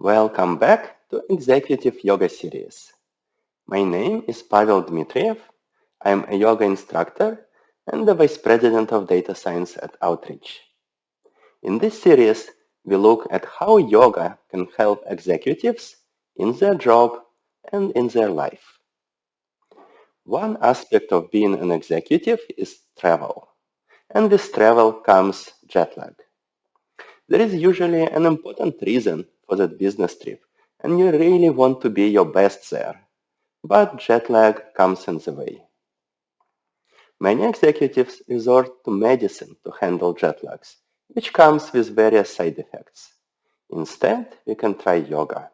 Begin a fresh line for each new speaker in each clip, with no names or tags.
Welcome back to Executive Yoga Series. My name is Pavel Dmitriev. I'm a yoga instructor and the Vice President of Data Science at Outreach. In this series, we look at how yoga can help executives in their job and in their life. One aspect of being an executive is travel, and with travel comes jet lag. There is usually an important reason for that business trip, and you really want to be your best there. But jet lag comes in the way. Many executives resort to medicine to handle jet lags, which comes with various side effects. Instead, we can try yoga.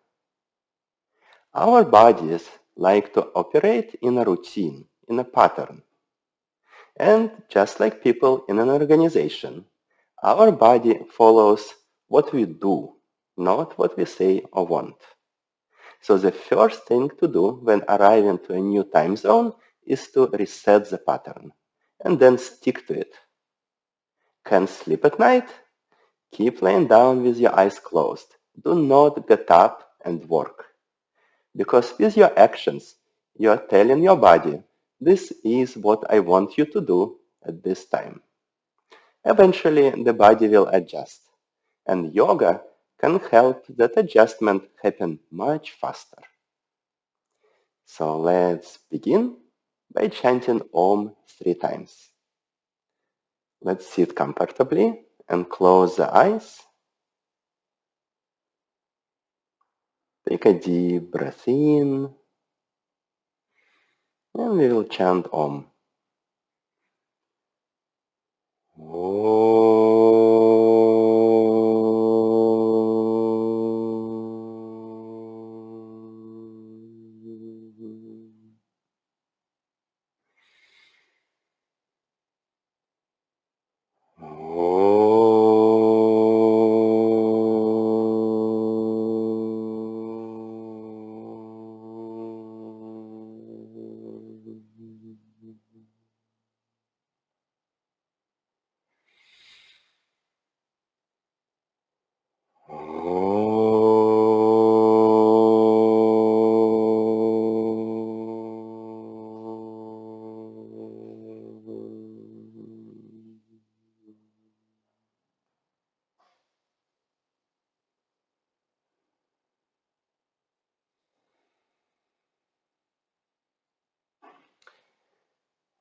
Our bodies like to operate in a routine, in a pattern. And just like people in an organization, our body follows what we do, not what we say or want. So the first thing to do when arriving to a new time zone is to reset the pattern and then stick to it. Can't sleep at night? Keep laying down with your eyes closed. Do not get up and work. Because with your actions, you are telling your body, this is what I want you to do at this time. Eventually, the body will adjust, and yoga can help that adjustment happen much faster. So let's begin by chanting Om 3 times. Let's sit comfortably and close the eyes. Take a deep breath in, and we will chant Om.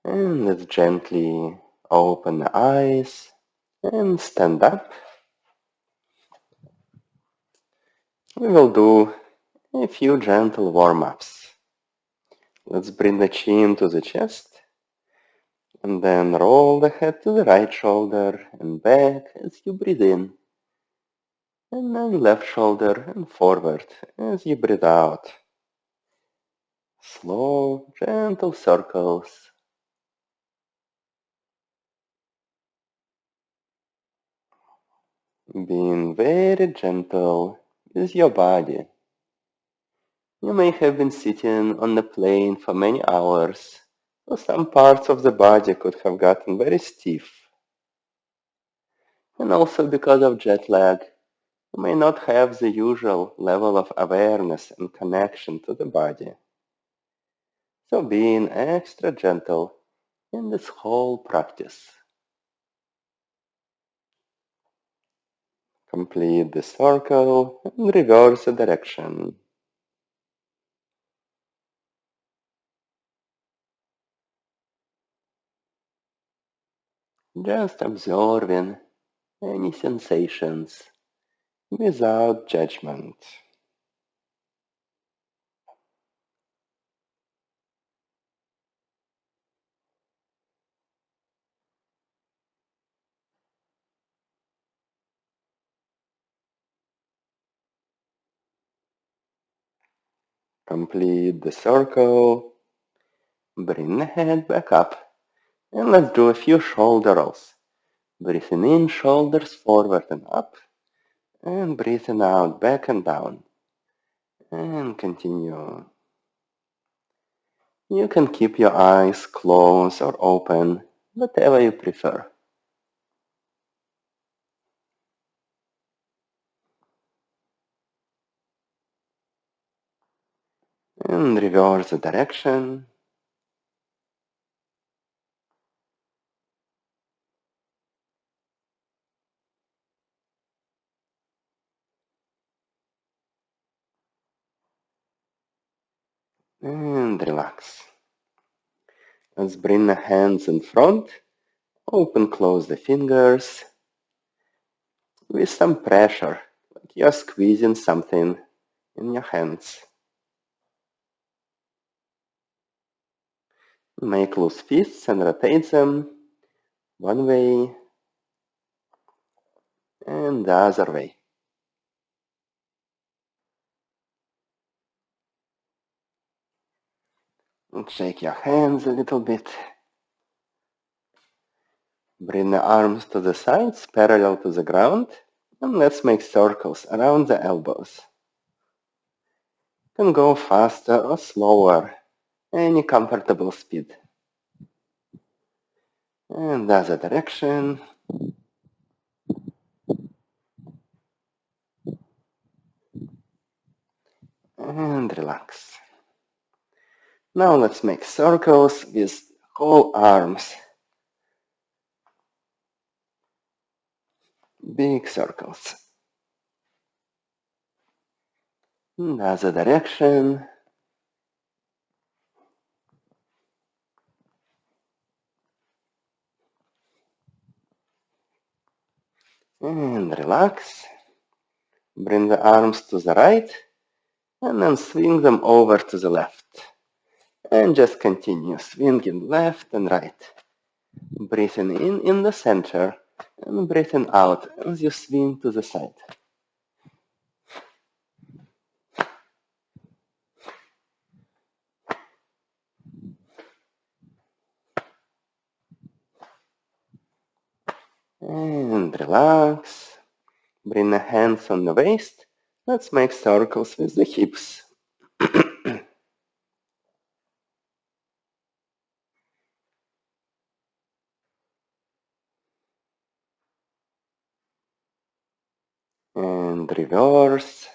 And let's gently open the eyes and stand up. We will do a few gentle warm-ups. Let's bring the chin to the chest and then roll the head to the right shoulder and back as you breathe in. And then left shoulder and forward as you breathe out. Slow, gentle circles. Being very gentle with your body. You may have been sitting on the plane for many hours, so some parts of the body could have gotten very stiff. And also because of jet lag, you may not have the usual level of awareness and connection to the body. So being extra gentle in this whole practice. Complete the circle and reverse the direction. Just observing any sensations without judgment. Complete the circle. Bring the head back up. And let's do a few shoulder rolls. Breathing in, shoulders forward and up. And breathing out, back and down. And continue. You can keep your eyes closed or open, whatever you prefer. And reverse the direction. And relax. Let's bring the hands in front. Open, close the fingers with some pressure, like you're squeezing something in your hands. Make loose fists and rotate them one way and the other way. And shake your hands a little bit. Bring the arms to the sides, parallel to the ground, and let's make circles around the elbows. You can go faster or slower, any comfortable speed. And the other direction. And relax. Now let's make circles with whole arms. Big circles. In the other direction. And relax. Bring the arms to the right and then swing them over to the left. And just continue swinging left and right. Breathing in the center and breathing out as you swing to the side. And relax. Bring the hands on the waist. Let's make circles with the hips. And reverse.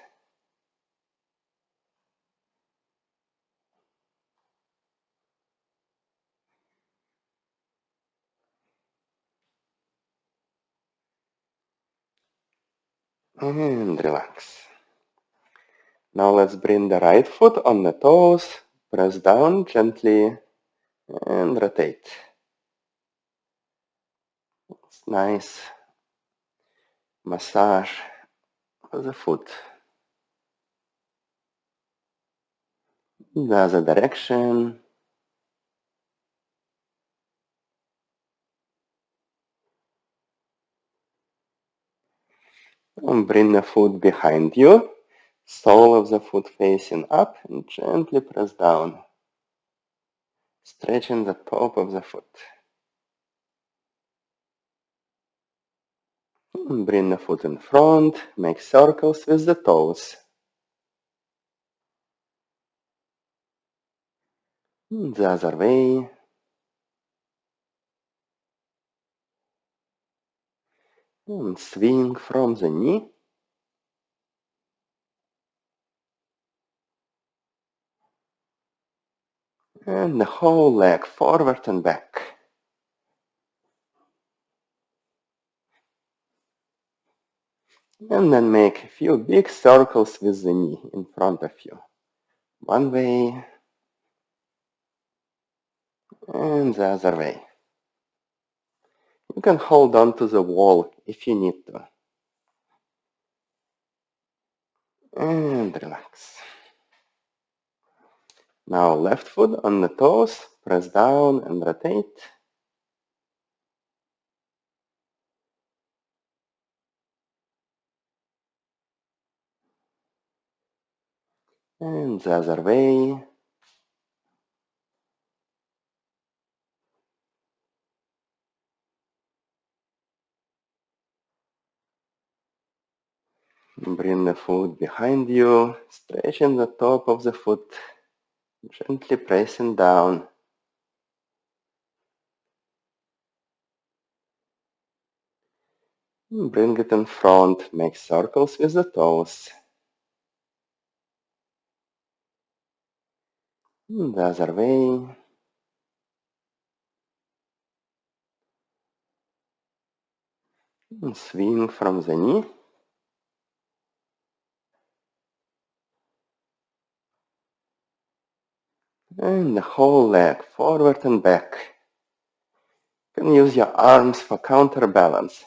And relax. Now let's bring the right foot on the toes. Press down gently and rotate. It's nice massage of the foot. The other direction. And bring the foot behind you. Sole of the foot facing up and gently press down. Stretching the top of the foot. And bring the foot in front. Make circles with the toes. And the other way. And swing from the knee. And the whole leg forward and back. And then make a few big circles with the knee in front of you. One way and the other way. You can hold on to the wall if you need to. And relax. Now left foot on the toes, press down and rotate. And the other way. Bring the foot behind you, stretching the top of the foot, gently pressing down. Bring it in front, make circles with the toes. The other way. Swing from the knee. And the whole leg, forward and back. You can use your arms for counterbalance.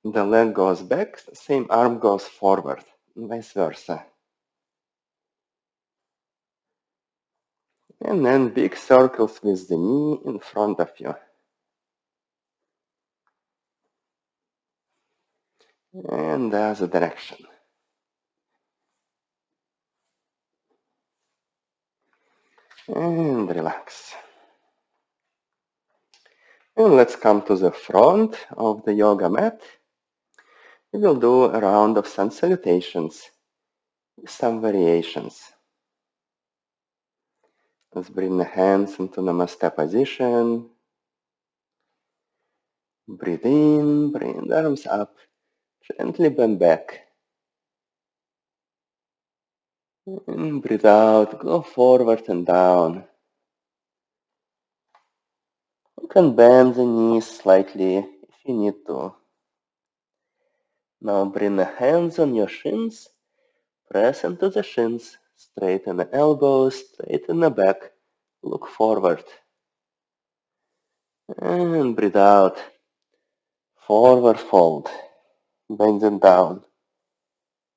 The leg goes back, the same arm goes forward, and vice versa. And then big circles with the knee in front of you. And the other direction. And relax. And let's come to the front of the yoga mat. We will do a round of sun salutations with some variations. Let's bring the hands into Namaste position. Breathe in, bring the arms up, gently bend back. And breathe out, go forward and down. You can bend the knees slightly if you need to. Now bring the hands on your shins, press into the shins, straighten the elbows, straighten the back, look forward. And breathe out, forward fold, bend it down.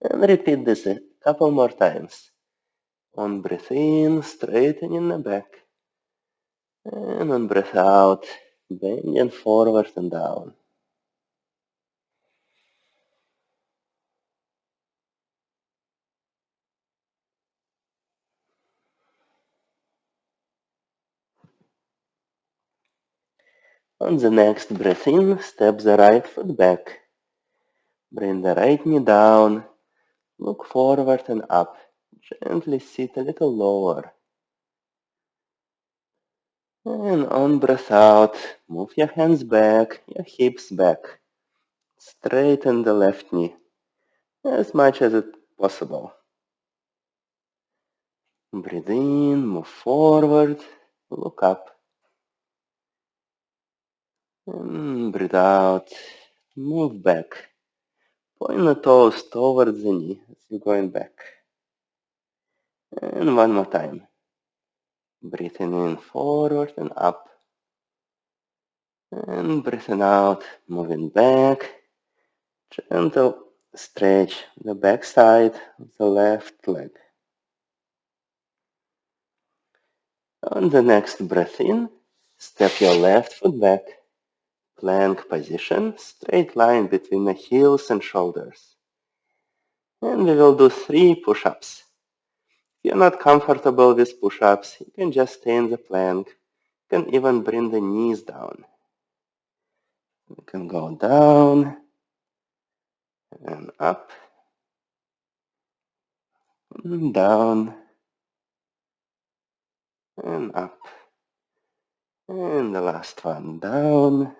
And repeat this a couple more times. On breath in, straightening the back. And on breath out, bending forward and down. On the next breath in, step the right foot back. Bring the right knee down. Look forward and up. Gently sit a little lower. And on breath out, move your hands back, your hips back. Straighten the left knee as much as it's possible. Breathe in, move forward, look up. And breathe out, move back. Point the toes towards the knee as you're going back. And one more time. Breathing in forward and up. And breathing out, moving back. Gentle stretch the back side of the left leg. On the next breath in, step your left foot back. Plank position, straight line between the heels and shoulders. And we will do 3 push-ups. If you're not comfortable with push-ups, you can just stay in the plank. You can even bring the knees down. You can go down and up and down and up. And the last one, down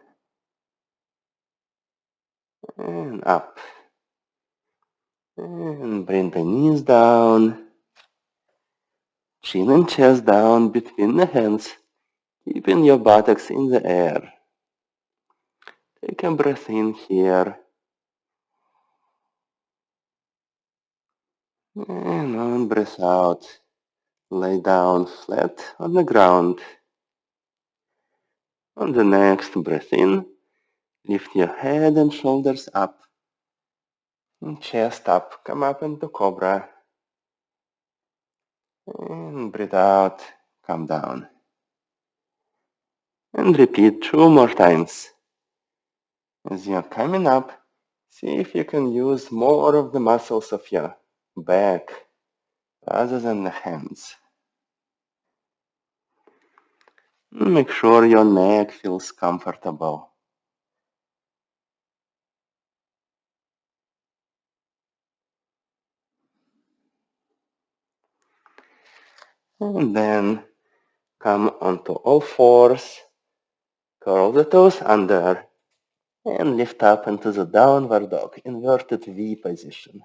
and up. And bring the knees down. Chin and chest down between the hands, keeping your buttocks in the air. Take a breath in here. And on breath out, lay down flat on the ground. On the next breath in, lift your head and shoulders up. And chest up, come up into Cobra. And breathe out, come down. And repeat 2 more times. As you're coming up, see if you can use more of the muscles of your back rather than the hands. Make sure your neck feels comfortable. And then come onto all fours, curl the toes under, and lift up into the downward dog, inverted V position.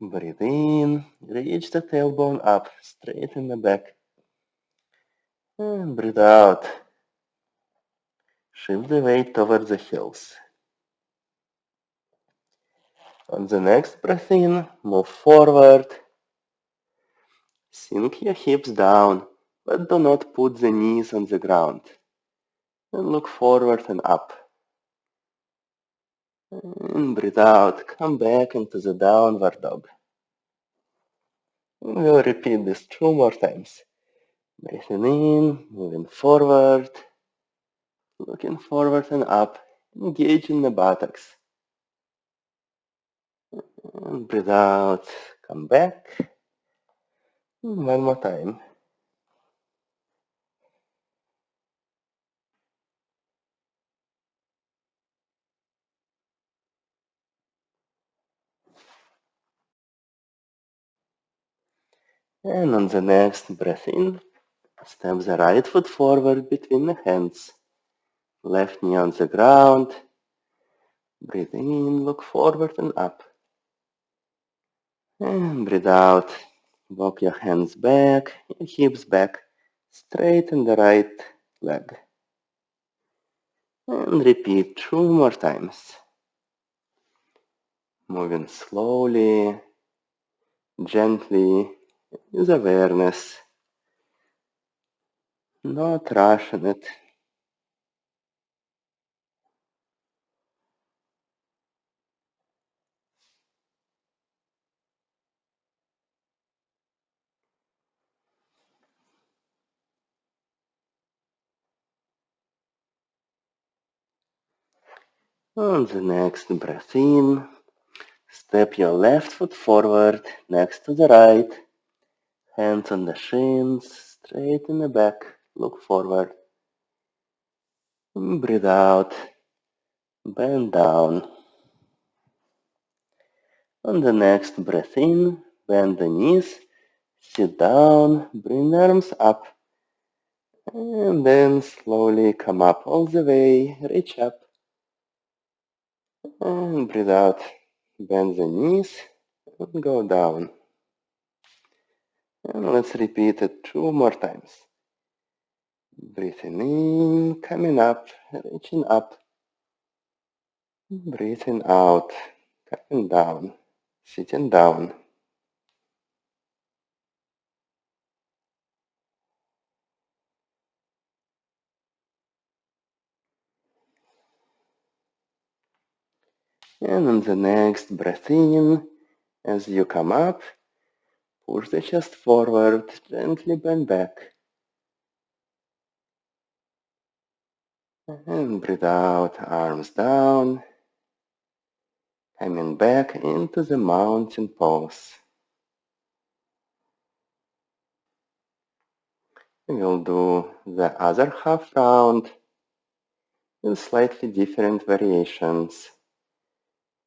Breathe in, reach the tailbone up, straighten the back. And breathe out. Shift the weight towards the heels. On the next breath in, move forward. Sink your hips down, but do not put the knees on the ground. And look forward and up. And breathe out, come back into the downward dog. And we'll repeat this 2 more times. Breathing in, moving forward, looking forward and up, engaging the buttocks. And breathe out, come back. One more time. And on the next breath in, step the right foot forward between the hands. Left knee on the ground. Breathe in, look forward and up. And breathe out. Walk your hands back, your hips back. Straighten the right leg. And repeat 2 more times. Moving slowly, gently, with awareness. Not rushing it. On the next breath in, step your left foot forward next to the right. Hands on the shins, straight in the back, look forward. Breathe out, bend down. On the next breath in, bend the knees, sit down, bring the arms up. And then slowly come up all the way, reach up. And breathe out, bend the knees, and go down. And let's repeat it 2 more times. Breathing in, coming up, reaching up. Breathing out, coming down, sitting down. And on the next breath in, as you come up, push the chest forward, gently bend back. And breathe out, arms down, coming back into the mountain pose. We'll do the other half round in slightly different variations,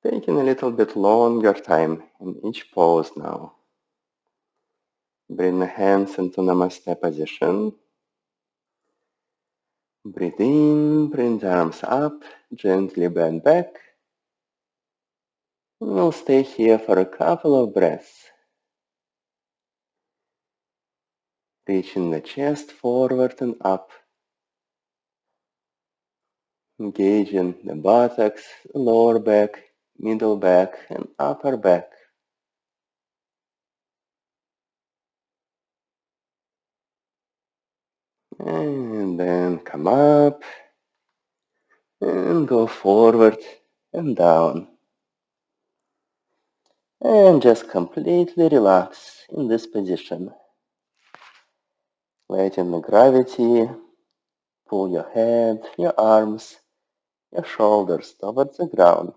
taking a little bit longer time in each pose now. Bring the hands into Namaste position. Breathe in, bring the arms up, gently bend back. And we'll stay here for a couple of breaths. Reaching the chest forward and up. Engaging the buttocks, lower back, middle back, and upper back. And then come up and go forward and down. And just completely relax in this position. Letting the gravity pull your head, your arms, your shoulders towards the ground.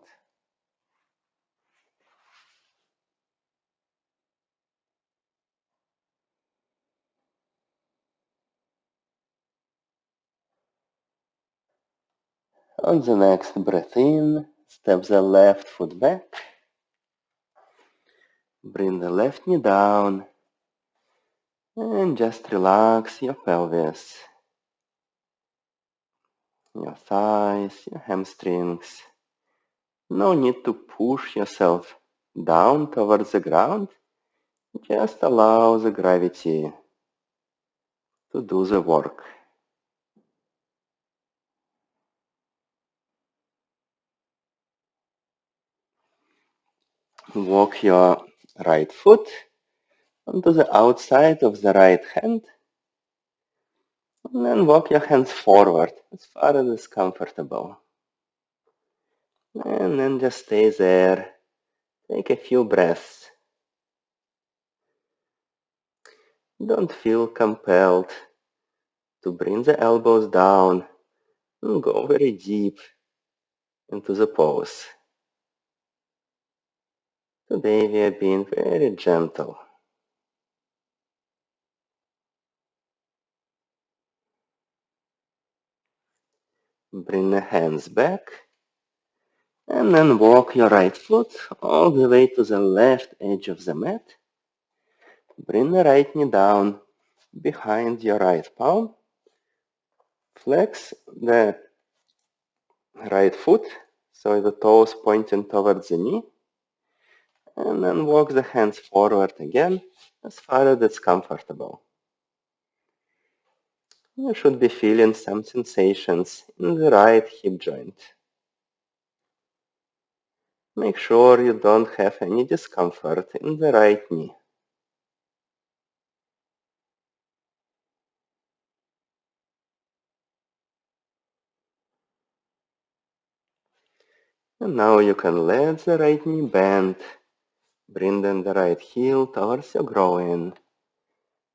On the next breath in, step the left foot back. Bring the left knee down. And just relax your pelvis, your thighs, your hamstrings. No need to push yourself down towards the ground. Just allow the gravity to do the work. Walk your right foot onto the outside of the right hand, and then walk your hands forward as far as is comfortable. And then just stay there. Take a few breaths. Don't feel compelled to bring the elbows down and go very deep into the pose. Today we are being very gentle. Bring the hands back and then walk your right foot all the way to the left edge of the mat. Bring the right knee down behind your right palm. Flex the right foot so the toes pointing towards the knee. And then walk the hands forward again as far as it's comfortable. You should be feeling some sensations in the right hip joint. Make sure you don't have any discomfort in the right knee. And now you can let the right knee bend. Bring then the right heel towards your groin.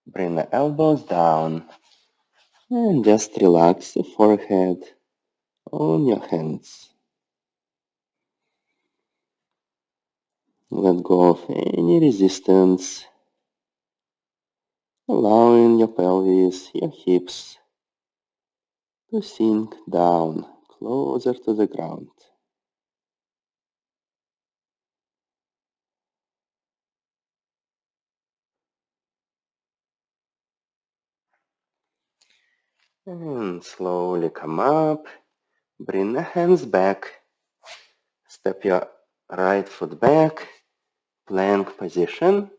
Bring the elbows down. And just relax the forehead on your hands. Let go of any resistance, allowing your pelvis, your hips to sink down closer to the ground. And slowly come up, bring the hands back, step your right foot back, plank position.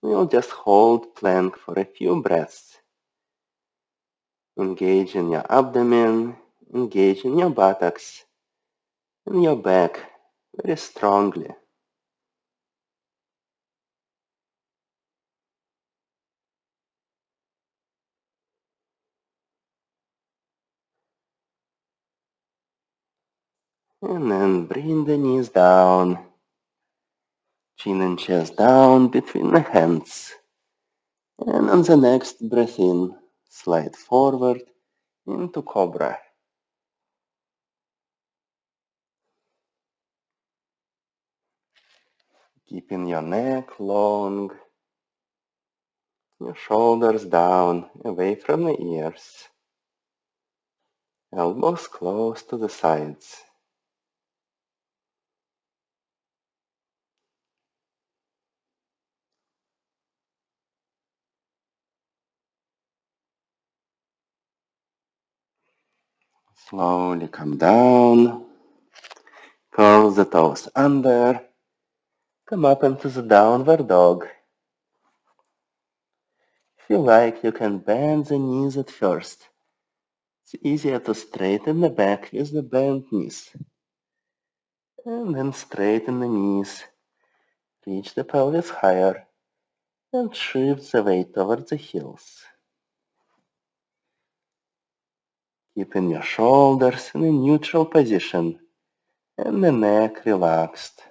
We'll just hold plank for a few breaths. Engage in your abdomen, engage in your buttocks and your back very strongly. And then bring the knees down, chin and chest down between the hands. And on the next breath in, slide forward into Cobra. Keeping your neck long, your shoulders down, away from the ears. Elbows close to the sides. Slowly come down. Curl the toes under. Come up into the downward dog. If you like, you can bend the knees at first. It's easier to straighten the back with the bent knees. And then straighten the knees. Reach the pelvis higher and shift the weight towards the heels. Keeping your shoulders in a neutral position and the neck relaxed.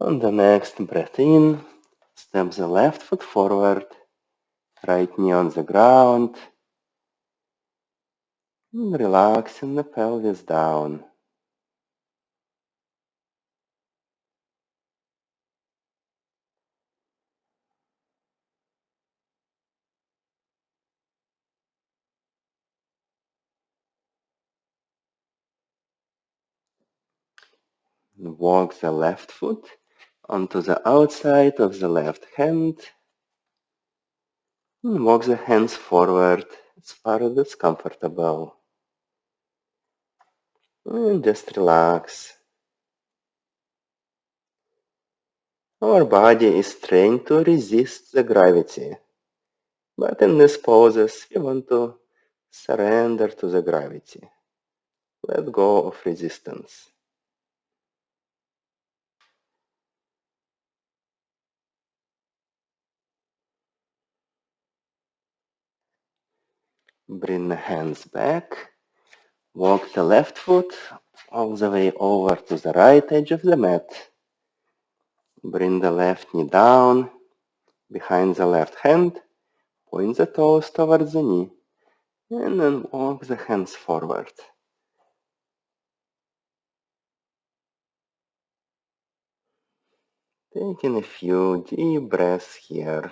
On the next breath in, step the left foot forward, right knee on the ground, and relaxing the pelvis down. Walk the left foot onto the outside of the left hand. And walk the hands forward as far as it's comfortable. And just relax. Our body is trained to resist the gravity. But in these poses, we want to surrender to the gravity. Let go of resistance. Bring the hands back. Walk the left foot all the way over to the right edge of the mat. Bring the left knee down behind the left hand. Point the toes towards the knee. And then walk the hands forward. Taking a few deep breaths here.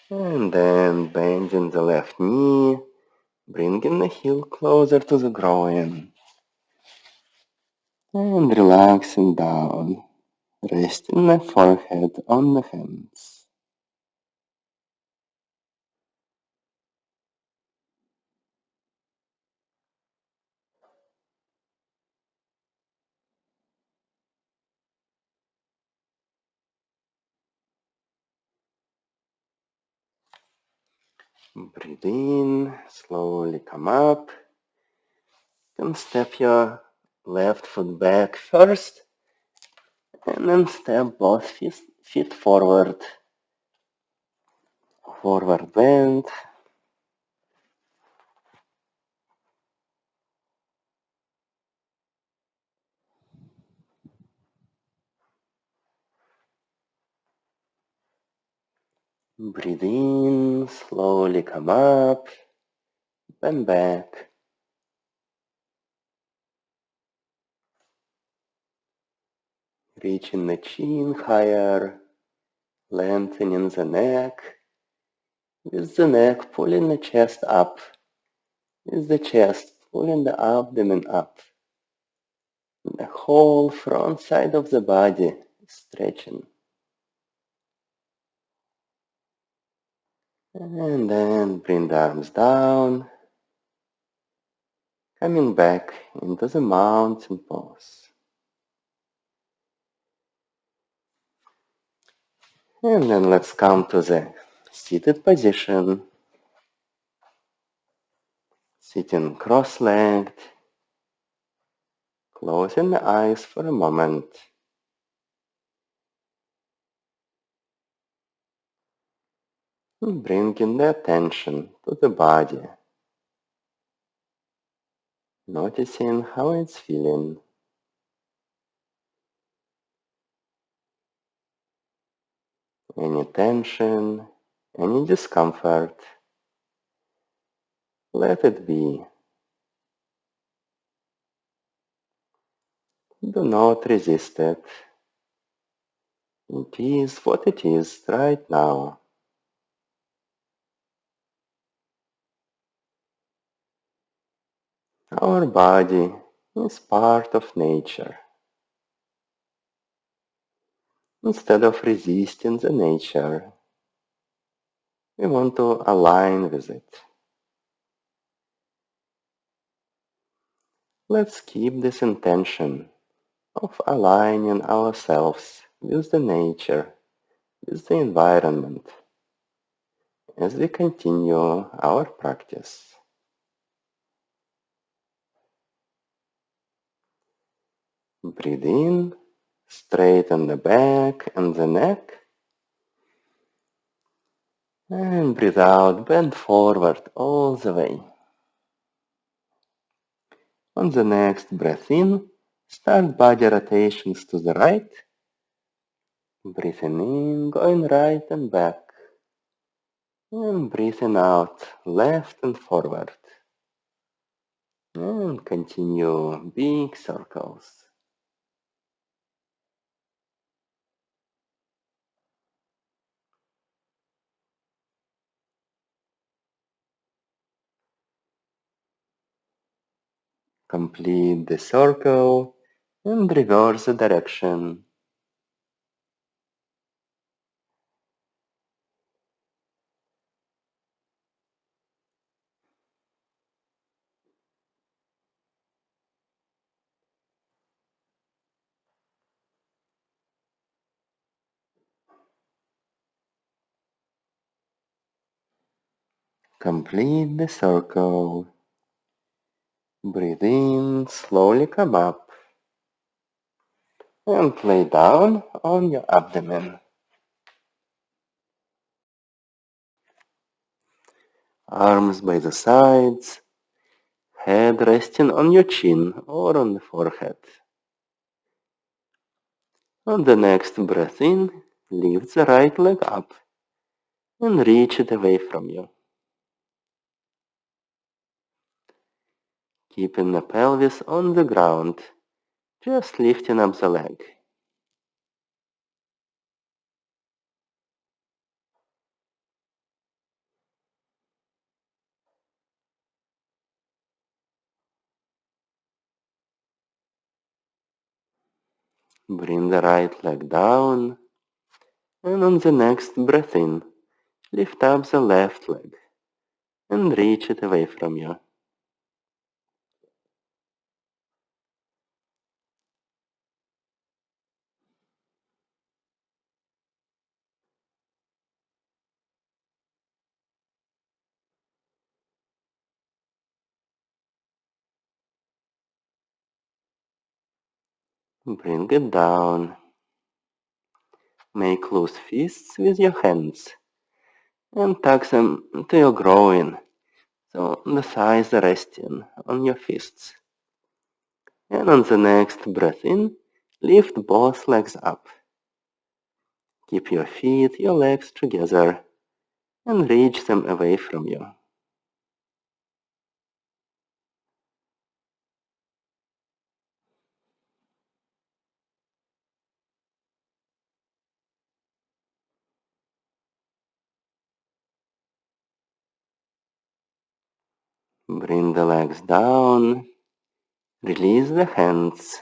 And then bending the left knee, bringing the heel closer to the groin. And relaxing down, resting the forehead on the hands. Breathe in, slowly come up. Then step your left foot back first, and then step both feet forward. Forward bend. Breathe in, slowly come up, bend back. Reaching the chin higher, lengthening the neck, with the neck pulling the chest up, with the chest pulling the abdomen up. The whole front side of the body is stretching. And then bring the arms down, coming back into the mountain pose. And then let's come to the seated position. Sitting cross-legged, closing the eyes for a moment. And bringing the attention to the body. Noticing how it's feeling. Any tension, any discomfort. Let it be. Do not resist it. It is what it is right now. Our body is part of nature. Instead of resisting the nature, we want to align with it. Let's keep this intention of aligning ourselves with the nature, with the environment, as we continue our practice. Breathe in, straighten the back and the neck, and breathe out, bend forward all the way. On the next breath in, start body rotations to the right. Breathing in, going right and back. And breathing out, left and forward. And continue big circles. Complete the circle and reverse the direction. Complete the circle. Breathe in, slowly come up, and lay down on your abdomen. Arms by the sides, head resting on your chin or on the forehead. On the next breath in, lift the right leg up and reach it away from you. Keeping the pelvis on the ground, just lifting up the leg. Bring the right leg down, and on the next breath in, lift up the left leg and reach it away from you. Bring it down. Make close fists with your hands and tuck them to your groin, so the thighs are resting on your fists. And on the next breath in, lift both legs up. Keep your feet, your legs together, and reach them away from you. Bring the legs down. Release the hands.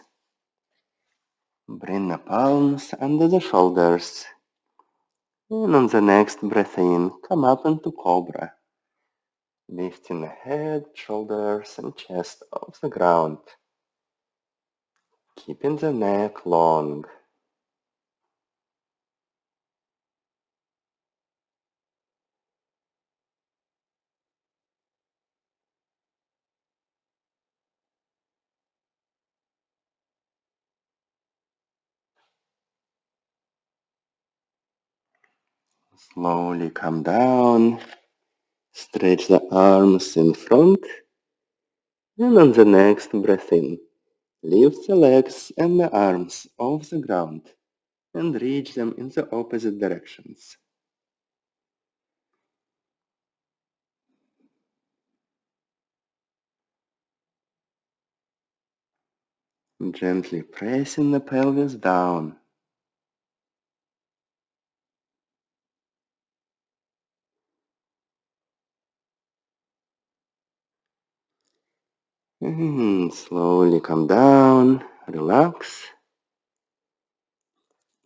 Bring the palms under the shoulders. And on the next breath in, come up into Cobra. Lifting the head, shoulders, and chest off the ground. Keeping the neck long. Slowly come down. Stretch the arms in front. And on the next breath in, lift the legs and the arms off the ground and reach them in the opposite directions. Gently pressing the pelvis down. And slowly come down, relax,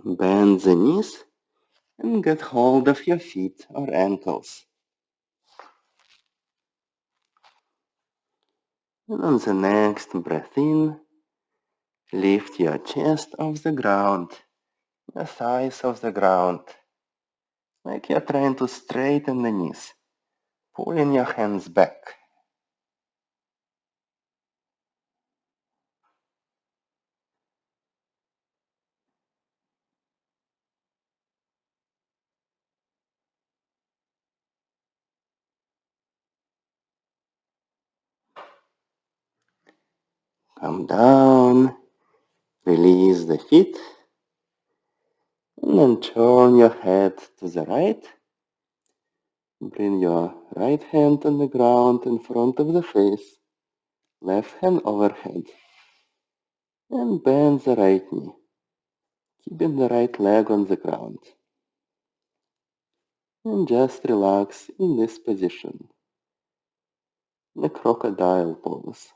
bend the knees and get hold of your feet or ankles. And on the next breath in, lift your chest off the ground, your thighs off the ground, like you're trying to straighten the knees, pulling your hands back. Come down, release the feet, and then turn your head to the right. Bring your right hand on the ground in front of the face, left hand overhead, and bend the right knee, keeping the right leg on the ground. And just relax in this position, the crocodile pose.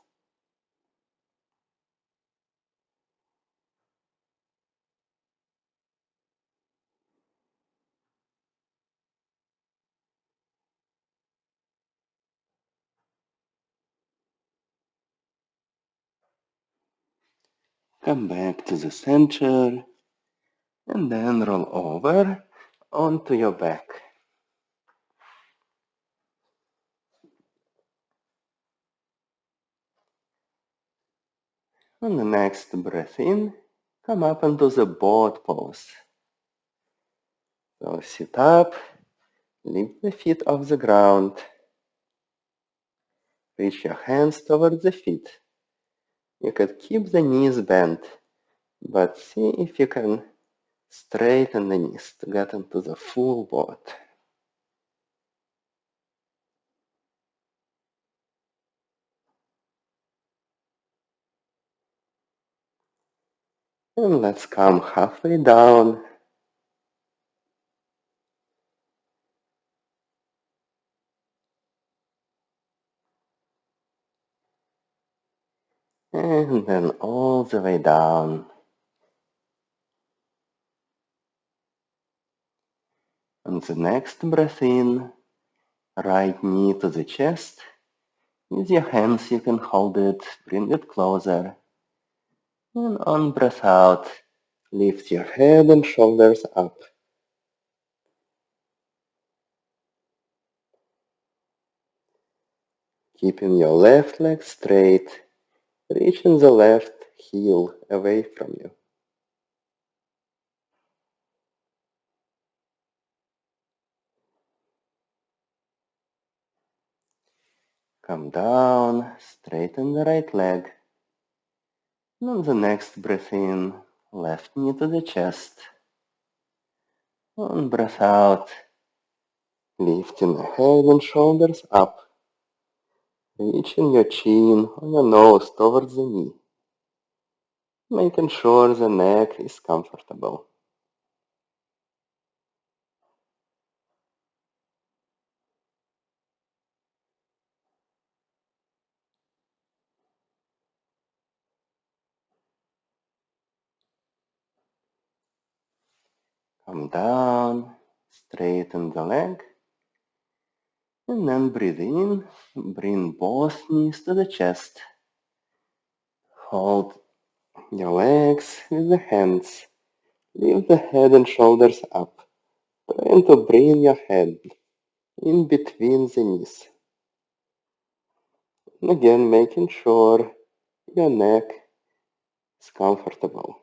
Come back to the center and then roll over onto your back. On the next breath in, come up into the boat pose. So sit up, lift the feet off the ground, reach your hands towards the feet. You could keep the knees bent, but see if you can straighten the knees to get into the full boat. And let's come halfway down. And then all the way down. On the next breath in, right knee to the chest. With your hands you can hold it, bring it closer. And on breath out, lift your head and shoulders up. Keeping your left leg straight, reaching the left heel away from you. Come down, straighten the right leg. And on the next breath in, left knee to the chest. On breath out, lifting the head and shoulders up. Reaching your chin on your nose towards the knee. Making sure the neck is comfortable. Come down, straighten the leg, and then breathe in, bring both knees to the chest. Hold your legs with the hands. Lift the head and shoulders up, trying to bring your head in between the knees. And again, making sure your neck is comfortable.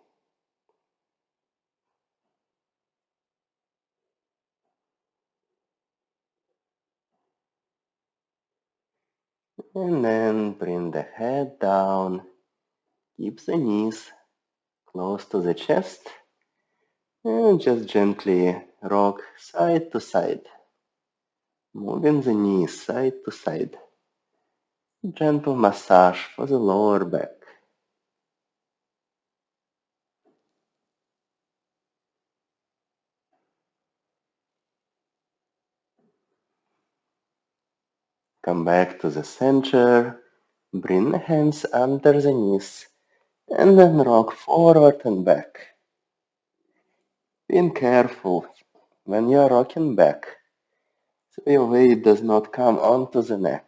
And then bring the head down. Keep the knees close to the chest. And just gently rock side to side. Moving the knees side to side. Gentle massage for the lower back. Come back to the center. Bring the hands under the knees. And then rock forward and back. Being careful when you are rocking back, so your weight does not come onto the neck.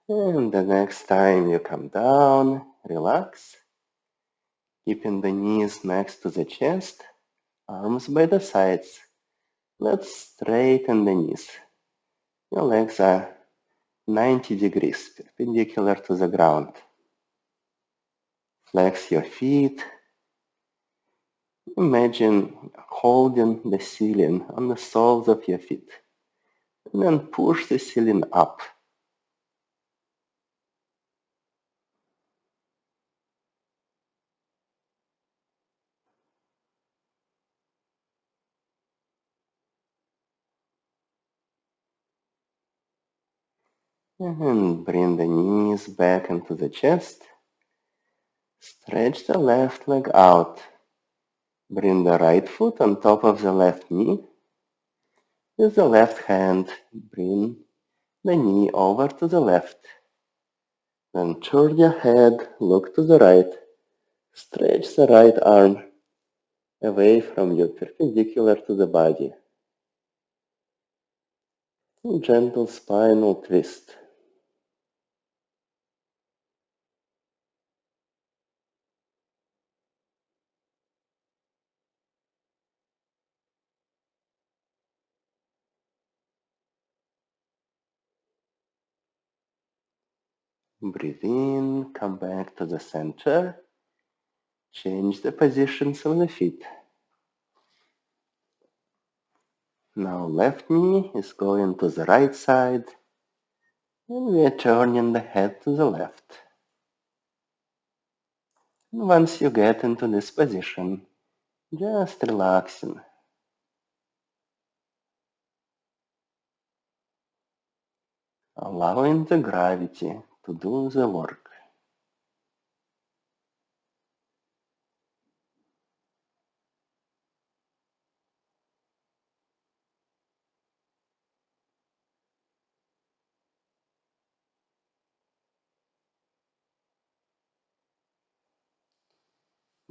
And the next time you come down, relax, keeping the knees next to the chest, arms by the sides. Let's straighten the knees. Your legs are 90 degrees, perpendicular to the ground. Flex your feet. Imagine holding the ceiling on the soles of your feet. And then push the ceiling up. And bring the knees back into the chest. Stretch the left leg out. Bring the right foot on top of the left knee. With the left hand, bring the knee over to the left. Then turn your head, look to the right. Stretch the right arm away from you, perpendicular to the body. Gentle spinal twist. Breathe in, come back to the center. Change the positions of the feet. Now left knee is going to the right side and we are turning the head to the left. And once you get into this position, just relaxing. Allowing the gravity to do the work.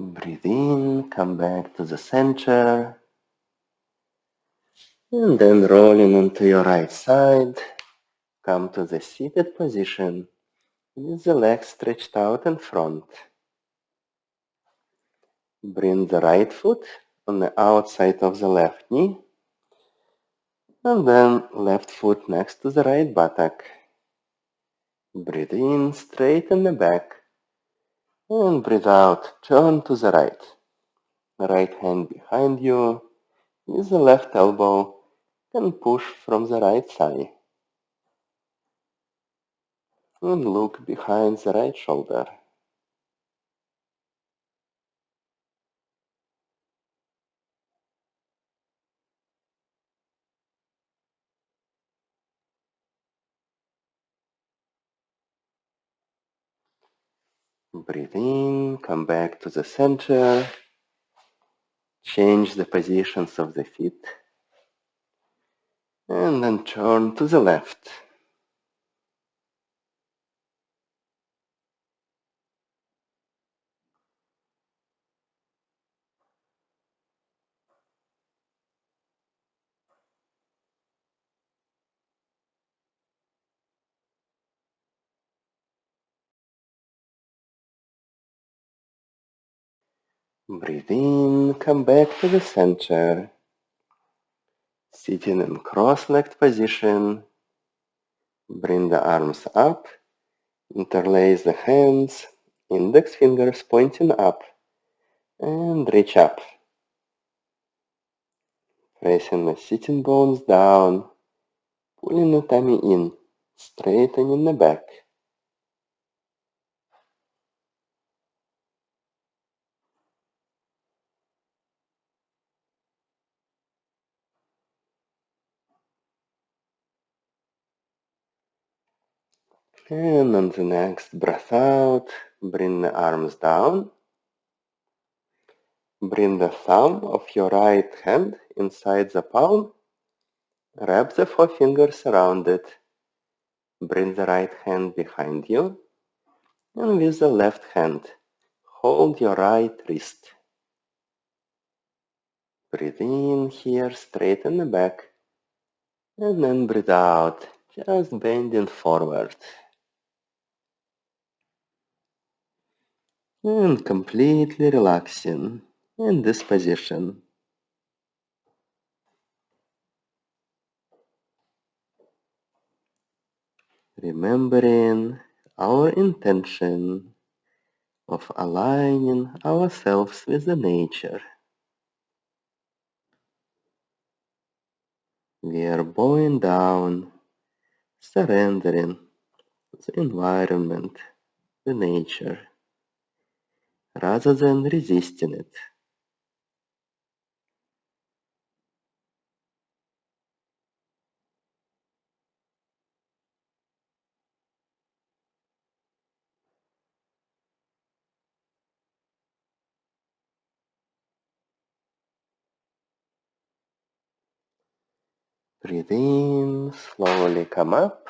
Breathe in, come back to the center, and then rolling onto your right side, come to the seated position with the legs stretched out in front. Bring the right foot on the outside of the left knee, and then left foot next to the right buttock. Breathe in, straighten the back, and breathe out, turn to the right. Right hand behind you, with the left elbow, can push from the right thigh. And look behind the right shoulder. Breathe in, come back to the center. Change the positions of the feet. And then turn to the left. Breathe in, come back to the center. Sitting in cross-legged position. Bring the arms up. Interlace the hands. Index fingers pointing up. And reach up. Pressing the sitting bones down. Pulling the tummy in. Straightening the back. And on the next breath out, bring the arms down. Bring the thumb of your right hand inside the palm. Wrap the forefingers around it. Bring the right hand behind you. And with the left hand, hold your right wrist. Breathe in here, straighten the back. And then breathe out, just bending forward. And completely relaxing in this position. Remembering our intention of aligning ourselves with the nature. We are bowing down, surrendering the environment, the nature, rather than resisting it. Breathe in, slowly come up.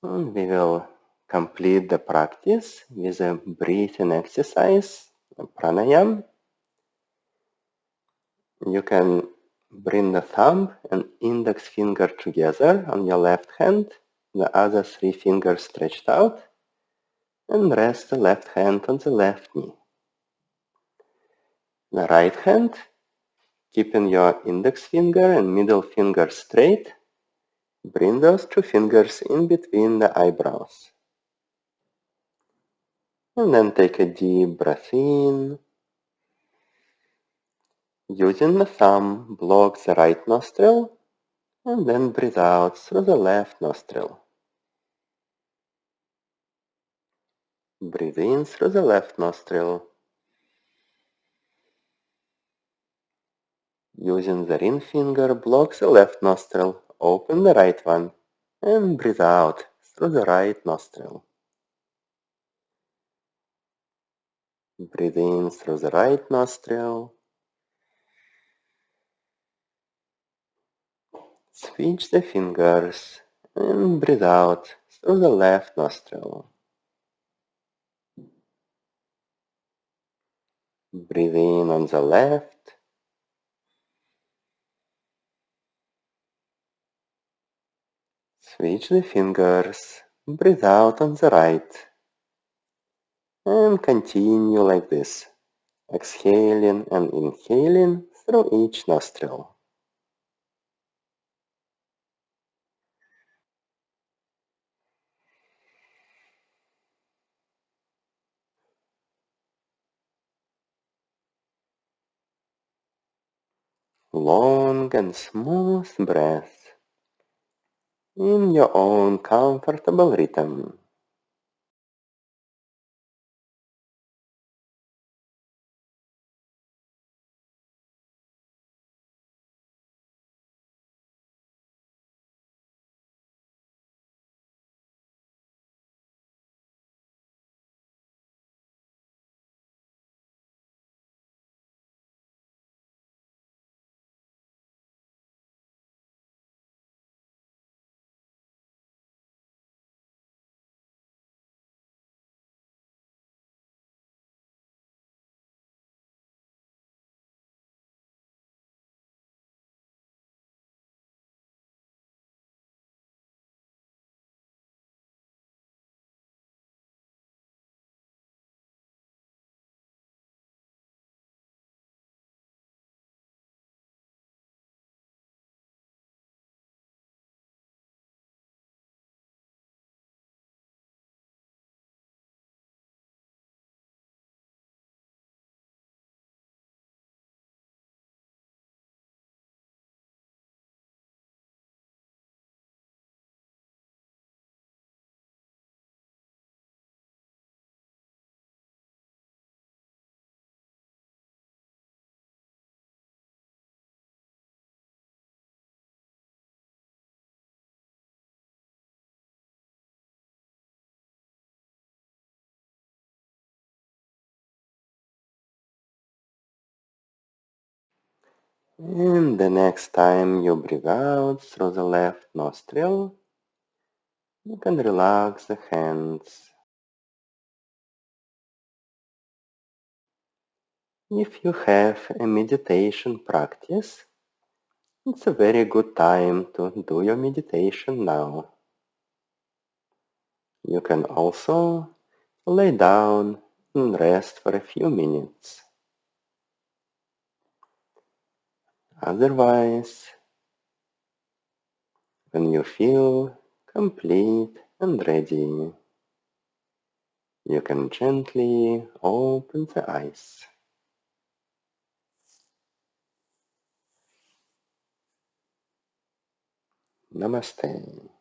And we will complete the practice with a breathing exercise, a pranayama. You can bring the thumb and index finger together on your left hand, the other three fingers stretched out, and rest the left hand on the left knee. The right hand, keeping your index finger and middle finger straight, bring those two fingers in between the eyebrows. And then take a deep breath in. Using the thumb, block the right nostril and then breathe out through the left nostril. Breathe in through the left nostril. Using the ring finger, block the left nostril, open the right one, and breathe out through the right nostril. Breathe in through the right nostril. Switch the fingers and breathe out through the left nostril. Breathe in on the left. Switch the fingers, breathe out on the right. And continue like this, exhaling and inhaling through each nostril. Long and smooth breath in your own comfortable rhythm. And the next time you breathe out through the left nostril, you can relax the hands. If you have a meditation practice, it's a very good time to do your meditation now. You can also lay down and rest for a few minutes. Otherwise, when you feel complete and ready, you can gently open the eyes. Namaste.